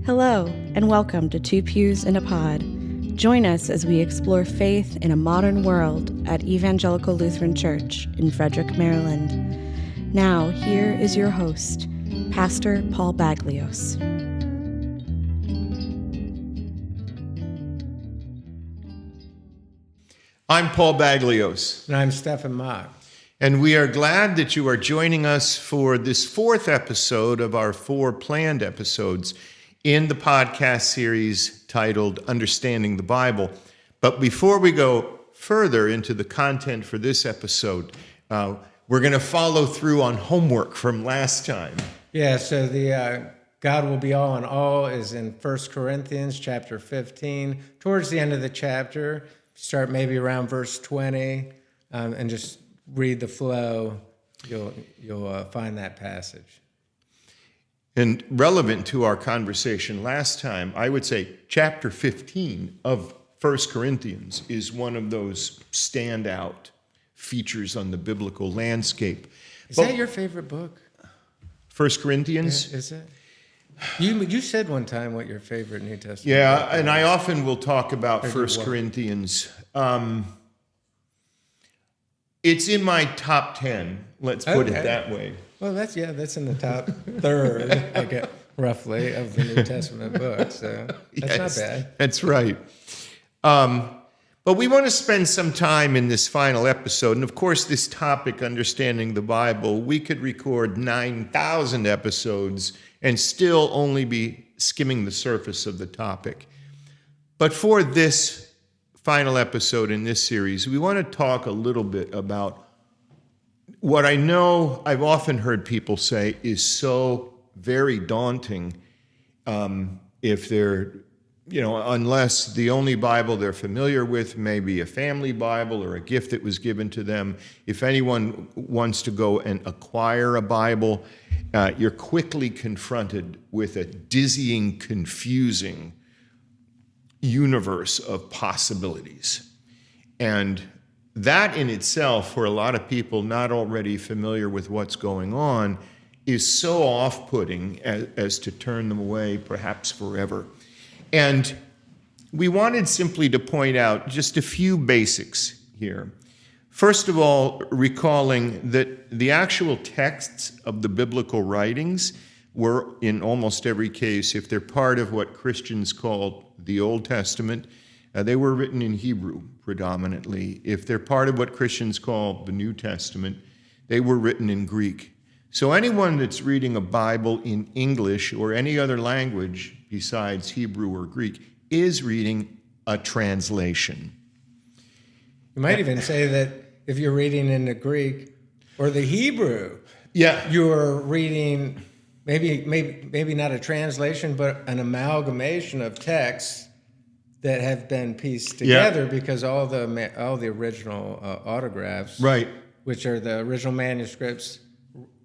Hello, and welcome to Two Pews in a Pod. Join us as we explore faith in a modern world at Evangelical Lutheran Church in Frederick, Maryland. Now, here is your host, Pastor Paul Baglios. I'm Paul Baglios. And I'm Stephen Mock. And we are glad that you are joining us for this fourth episode of our four planned episodes in the podcast series titled Understanding the Bible. But before we go further into the content for this episode, we're going to follow through on homework from last time. Yeah, so the God will be all in all is in 1 Corinthians chapter 15. Towards the end of the chapter, start maybe around verse 20, and just read the flow. You'll find that passage. And relevant to our conversation last time, I would say chapter 15 of 1 Corinthians is one of those standout features on the biblical landscape. Is that your favorite book? 1 Corinthians? Yeah, is it? You said one time what your favorite New Testament Yeah, book and was. I often will talk about 1 Corinthians. It's in my top 10, let's put it that way. Well, that's in the top third, I get, roughly, of the New Testament books. So that's not bad. That's right. But we want to spend some time in this final episode. And of course, this topic, understanding the Bible, we could record 9,000 episodes and still only be skimming the surface of the topic. But for this final episode in this series, we want to talk a little bit about what I know I've often heard people say is so very daunting if they're, unless the only Bible they're familiar with may be a family Bible or a gift that was given to them. If anyone wants to go and acquire a Bible, you're quickly confronted with a dizzying, confusing universe of possibilities. And that in itself, for a lot of people not already familiar with what's going on, is so off-putting as to turn them away, perhaps forever. And we wanted simply to point out just a few basics here. First of all, recalling that the actual texts of the biblical writings were, in almost every case, if they're part of what Christians call the Old Testament, they were written in Hebrew predominantly. If they're part of what Christians call the New Testament, they were written in Greek. So anyone that's reading a Bible in English or any other language besides Hebrew or Greek is reading a translation. You might even say that if you're reading in the Greek or the Hebrew, you're reading maybe not a translation, but an amalgamation of texts that have been pieced together because all the original autographs, right, which are the original manuscripts,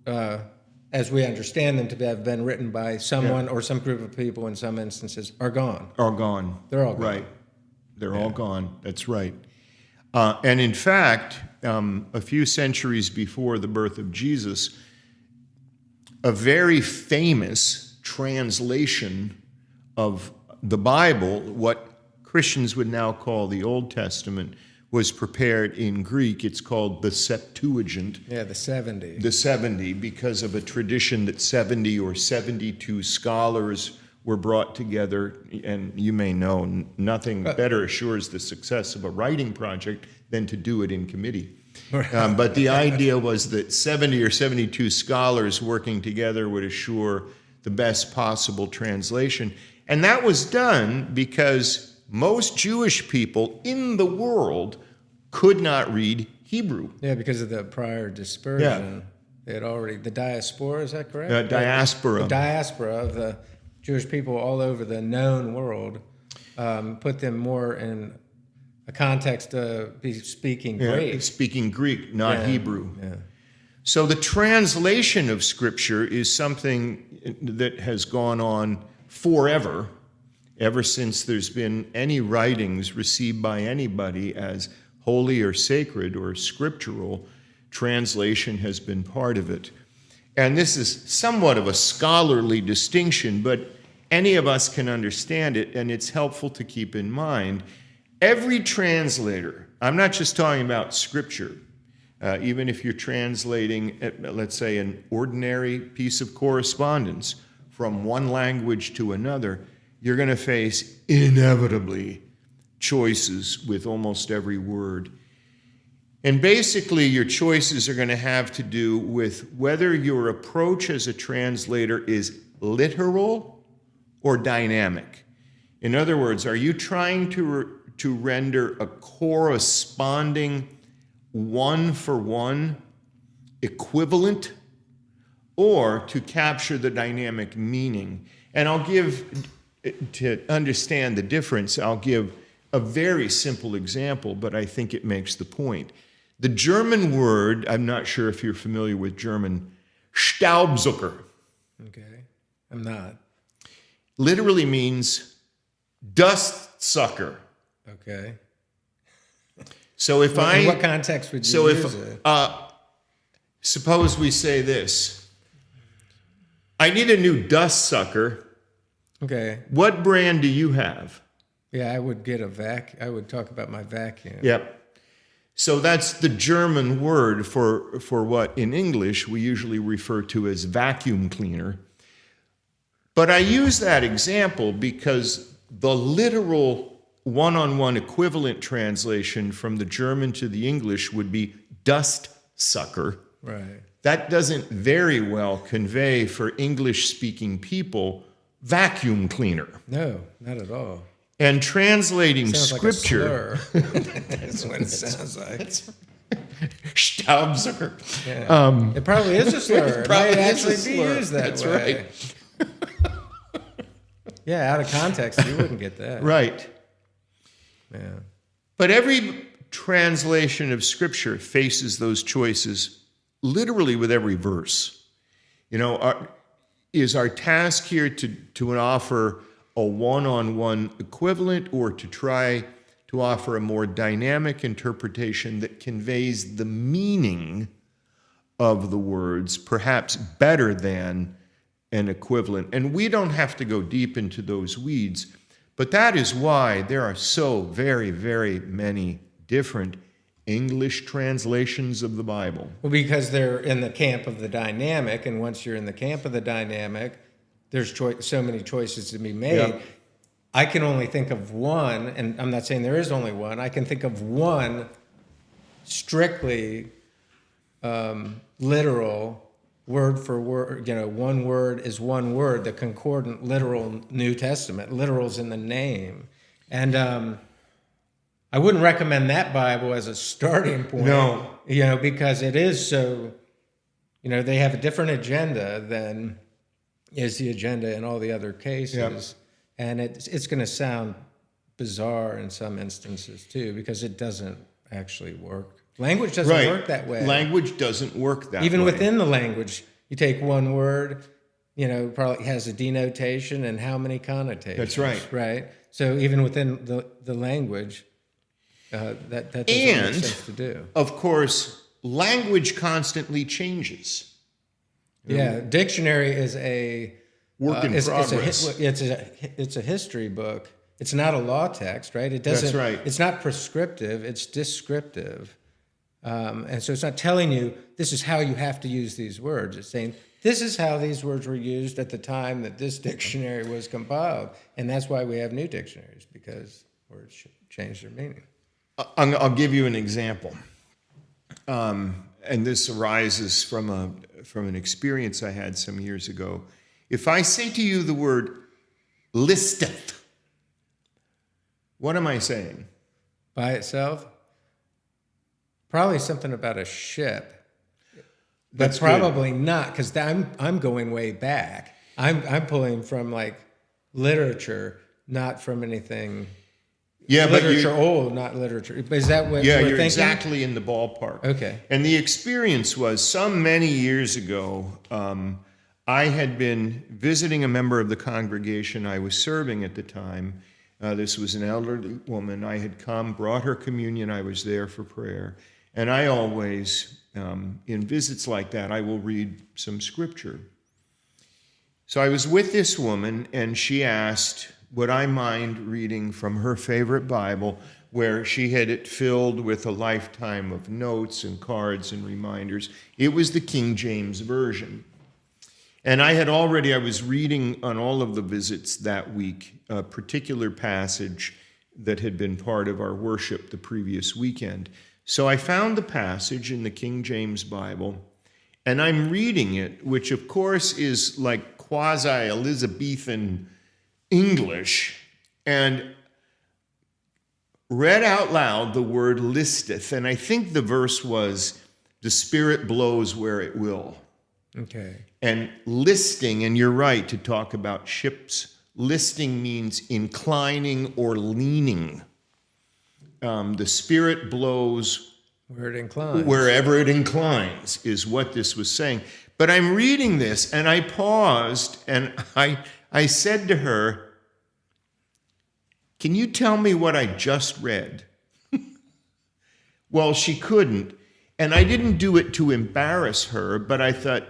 as we understand them to have been written by someone or some group of people in some instances, are gone. Are gone. They're all gone. Right. They're all gone. That's right. And in fact, a few centuries before the birth of Jesus, a very famous translation of the Bible, what Christians would now call the Old Testament, was prepared in Greek. It's called the Septuagint. Yeah, the 70. The 70, because of a tradition that 70 or 72 scholars were brought together. And you may know, nothing better assures the success of a writing project than to do it in committee. But the idea was that 70 or 72 scholars working together would assure the best possible translation. And that was done because most Jewish people in the world could not read Hebrew. Yeah, because of the prior dispersion. Yeah. They had already, the diaspora, is that correct? Diaspora. The diaspora of the Jewish people all over the known world put them more in a context of speaking Greek. Speaking Greek, not Hebrew. Yeah. So the translation of Scripture is something that has gone on forever, ever since there's been any writings received by anybody as holy or sacred or scriptural. Translation has been part of it. And this is somewhat of a scholarly distinction, but any of us can understand it, and it's helpful to keep in mind. Every translator, I'm not just talking about Scripture, even if you're translating, let's say, an ordinary piece of correspondence from one language to another, you're going to face inevitably choices with almost every word. And basically, your choices are going to have to do with whether your approach as a translator is literal or dynamic. In other words, are you trying to render a corresponding one-for-one equivalent, or to capture the dynamic meaning? And I'll give, to understand the difference, I'll give a very simple example, but I think it makes the point. The German word, I'm not sure if you're familiar with German, Staubsauger. Okay, I'm not. Literally means dust sucker. Okay. So if In what context would you use it? Suppose we say this: I need a new dust sucker. Okay. What brand do you have? Yeah, I would get I would talk about my vacuum. Yep. So that's the German word for what in English we usually refer to as vacuum cleaner. But I use that example because the literal one-on-one equivalent translation from the German to the English would be dust sucker. Right. That doesn't very well convey for English-speaking people vacuum cleaner. No, not at all. And translating Like Scripture. a slur. That's what it sounds like. Staubsauger. Yeah. It probably is a slur. It might is a actually be slur. used that That's way. right. Yeah, out of context, you wouldn't get that. Right. Yeah. But every translation of Scripture faces those choices literally with every verse. You know, is our task here to offer a one-on-one equivalent, or to try to offer a more dynamic interpretation that conveys the meaning of the words perhaps better than an equivalent? And we don't have to go deep into those weeds, but that is why there are so very, very many different English translations of the Bible. Well, because they're in the camp of the dynamic, and once you're in the camp of the dynamic, there's so many choices to be made. Yep. I can only think of one, and I'm not saying there is only one. I can think of one strictly literal, word for word. You know, one word is one word. The concordant, literal New Testament. Literal's in the name, and I wouldn't recommend that Bible as a starting point. No, you know, because it is so. You know, they have a different agenda than is the agenda in all the other cases. Yep. And it's going to sound bizarre in some instances too, because it doesn't actually work. Language doesn't work that way. Language doesn't work that way. Even within the language, you take one word, you know, probably has a denotation and how many connotations. That's right. Right? So even within the language, that doesn't make sense to do. Of course, language constantly changes. Yeah, dictionary is a work in progress. It's a history book. It's not a law text, right? It doesn't. That's right. It's not prescriptive. It's descriptive, and so it's not telling you this is how you have to use these words. It's saying this is how these words were used at the time that this dictionary was compiled, and that's why we have new dictionaries, because words change their meaning. I'll give you an example. And this arises from an experience I had some years ago. If I say to you the word listeth, what am I saying? By itself? Probably something about a ship. But probably not, because I'm going way back. I'm pulling from like literature, not from anything. Yeah, literature old, not literature. But is that what you're thinking? Exactly in the ballpark. Okay. And the experience was many years ago, I had been visiting a member of the congregation I was serving at the time. This was an elderly woman. I had come, brought her communion. I was there for prayer. And I always, in visits like that, I will read some scripture. So I was with this woman, and she asked, would I mind reading from her favorite Bible, where she had it filled with a lifetime of notes and cards and reminders. It was the King James Version. And I was reading on all of the visits that week a particular passage that had been part of our worship the previous weekend. So I found the passage in the King James Bible, and I'm reading it, which of course is like quasi-Elizabethan English, and read out loud the word listeth. And I think the verse was, the Spirit blows where it will. Okay. And listing, and you're right to talk about ships, listing means inclining or leaning. The Spirit blows where it inclines. Wherever it inclines is what this was saying. But I'm reading this, and I paused, and I said to her, can you tell me what I just read? Well, she couldn't. And I didn't do it to embarrass her, but I thought,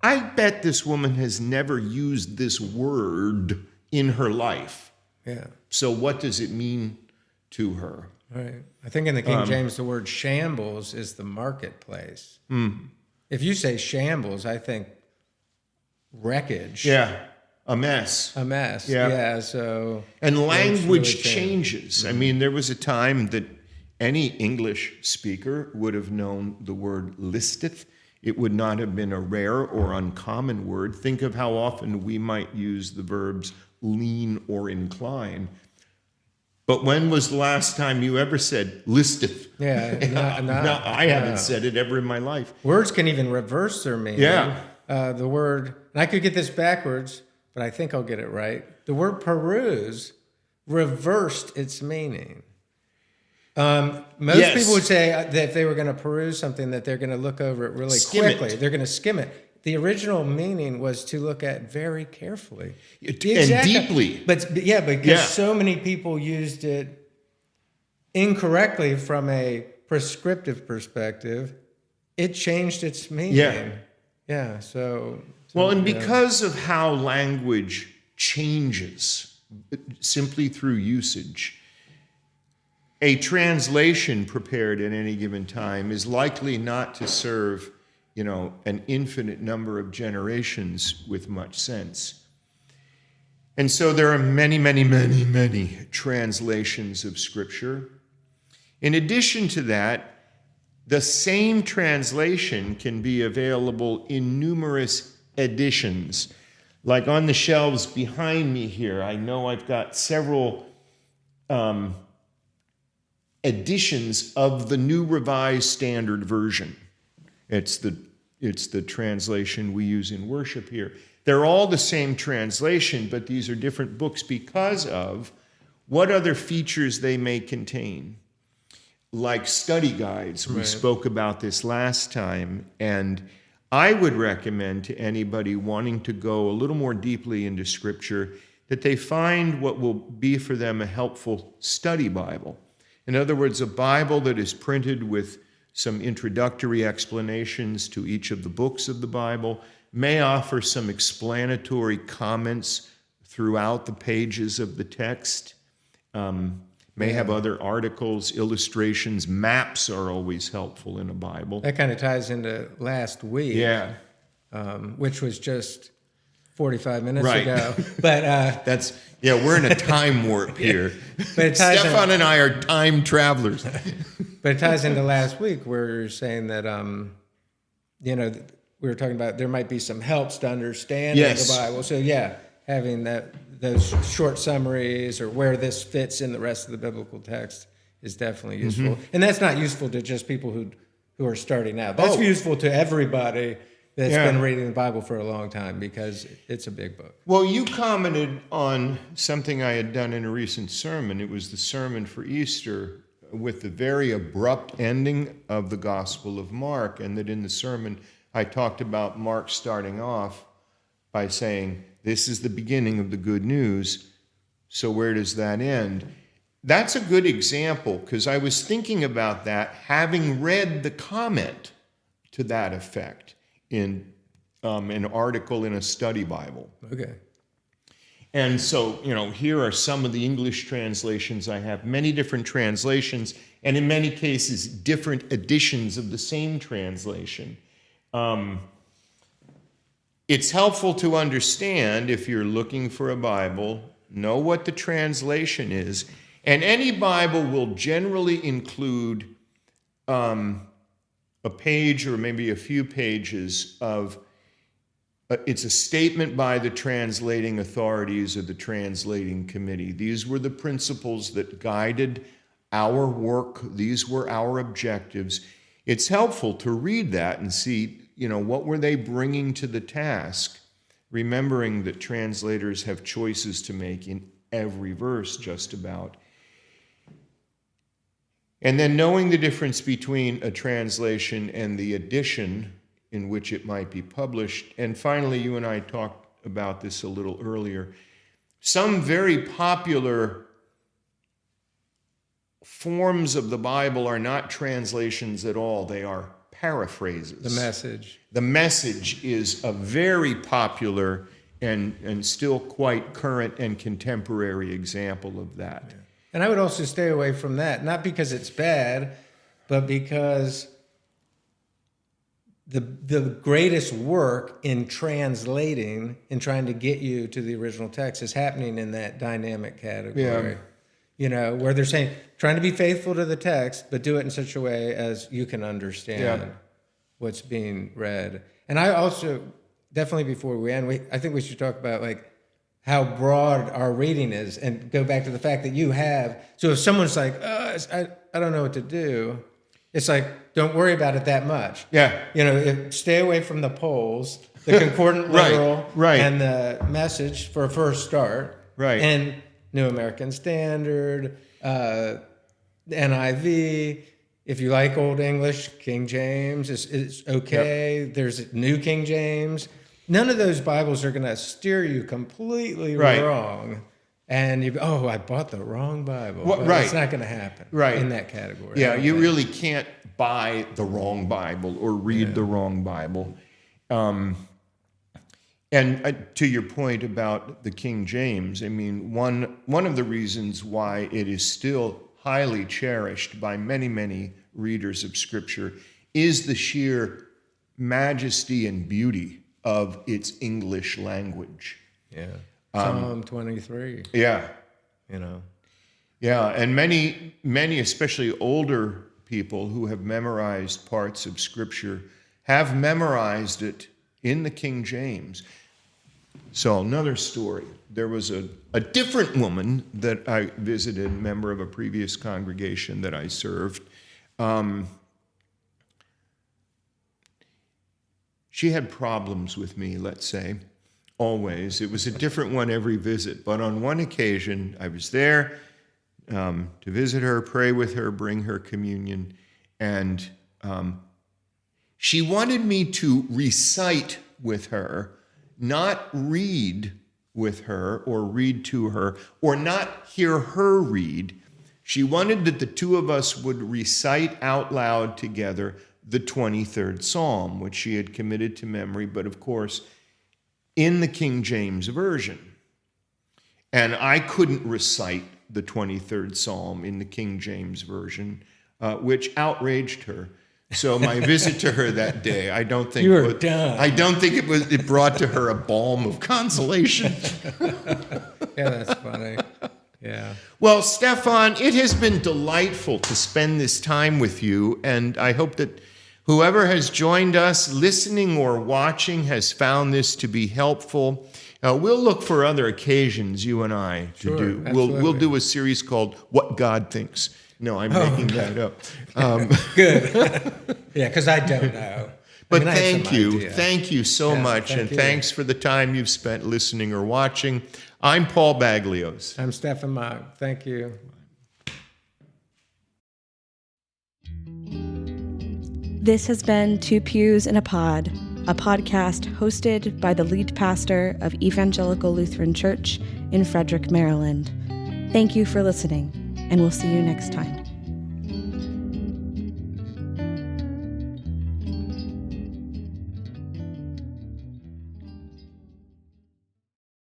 I bet this woman has never used this word in her life. Yeah. So what does it mean to her? Right. I think in the King James, the word shambles is the marketplace. If you say shambles, I think wreckage. Yeah. A mess. A mess. Yeah. Yeah. So. And language changes. I mean, there was a time that any English speaker would have known the word listeth. It would not have been a rare or uncommon word. Think of how often we might use the verbs lean or incline. But when was the last time you ever said listeth? Yeah. No, I haven't said it ever in my life. Words can even reverse their meaning. Yeah. The word, and I could get this backwards, but I think I'll get it right. The word peruse reversed its meaning. Most people would say that if they were going to peruse something, that they're going to look over it really quickly. They're going to skim it. The original meaning was to look at very carefully. And deeply. Because so many people used it incorrectly from a prescriptive perspective, it changed its meaning. Yeah. Well, and because of how language changes simply through usage, a translation prepared at any given time is likely not to serve, an infinite number of generations with much sense. And so there are many, many, many, many translations of Scripture. In addition to that, the same translation can be available in numerous editions. Like on the shelves behind me here, I know I've got several editions of the New Revised Standard Version. It's the translation we use in worship here. They're all the same translation, but these are different books because of what other features they may contain. Like study guides, we spoke about this last time, and I would recommend to anybody wanting to go a little more deeply into Scripture that they find what will be for them a helpful study Bible. In other words, a Bible that is printed with some introductory explanations to each of the books of the Bible, may offer some explanatory comments throughout the pages of the text, may have other articles, illustrations, maps are always helpful in a Bible. That kind of ties into last week, which was just 45 minutes ago. But we're in a time warp here. But Stefan and I are time travelers. But it ties into last week where you're saying that, we were talking about there might be some helps to understanding the Bible. So having those short summaries or where this fits in the rest of the biblical text is definitely useful. Mm-hmm. And that's not useful to just people who are starting out. That's useful to everybody that's been reading the Bible for a long time because it's a big book. Well, you commented on something I had done in a recent sermon. It was the sermon for Easter with the very abrupt ending of the Gospel of Mark, and that in the sermon I talked about Mark starting off by saying, this is the beginning of the good news, so where does that end? That's a good example, because I was thinking about that, having read the comment to that effect in an article in a study Bible. Okay. And so, here are some of the English translations I have, many different translations, and in many cases, different editions of the same translation. It's helpful to understand, if you're looking for a Bible, know what the translation is. And any Bible will generally include a page or maybe a few pages of it's a statement by the translating authorities or the translating committee. These were the principles that guided our work. These were our objectives. It's helpful to read that and see, what were they bringing to the task, remembering that translators have choices to make in every verse just about. And then knowing the difference between a translation and the edition in which it might be published. And finally, you and I talked about this a little earlier. Some very popular forms of the Bible are not translations at all. They are paraphrases. The Message. The Message is a very popular and still quite current and contemporary example of that. Yeah. And I would also stay away from that, not because it's bad, but because the greatest work in translating and trying to get you to the original text is happening in that dynamic category. Yeah. Where they're saying, trying to be faithful to the text, but do it in such a way as you can understand what's being read. And I also, definitely before we end, I think we should talk about how broad our reading is and go back to the fact that you have. So if someone's like, I don't know what to do, it's like, don't worry about it that much. Yeah. Stay away from the polls, the concordant literal, right. and the Message for a first start. Right. And New American Standard, NIV. If you like Old English, King James is okay. Yep. There's New King James. None of those Bibles are going to steer you completely wrong. And I bought the wrong Bible. Well, it's not going to happen in that category. Yeah, you really can't buy the wrong Bible or read the wrong Bible. And to your point about the King James, I mean, one of the reasons why it is still highly cherished by many, many readers of Scripture is the sheer majesty and beauty of its English language. Yeah. Psalm 23. Yeah. Yeah, and many, especially older people who have memorized parts of Scripture have memorized it in the King James. So another story. There was a different woman that I visited, member of a previous congregation that I served. She had problems with me, let's say. Always. It was a different one every visit. But on one occasion, I was there to visit her, pray with her, bring her communion. And she wanted me to recite with her, not read with her or read to her, or not hear her read. She wanted that the two of us would recite out loud together the 23rd Psalm, which she had committed to memory, but of course, in the King James Version. And I couldn't recite the 23rd Psalm in the King James Version, which outraged her. So my visit to her that day, I don't think it brought to her a balm of consolation. Yeah, that's funny. Yeah. Well, Stefan, it has been delightful to spend this time with you, and I hope that whoever has joined us, listening or watching, has found this to be helpful. We'll look for other occasions, you and I, to do. We'll do a series called What God Thinks. No, I'm making that up. Good. Yeah, because I don't know. But thank you. Thank you so much. And thanks for the time you've spent listening or watching. I'm Paul Baglios. I'm Stefan Mogg. Thank you. This has been Two Pews in a Pod, a podcast hosted by the lead pastor of Evangelical Lutheran Church in Frederick, Maryland. Thank you for listening, and we'll see you next time.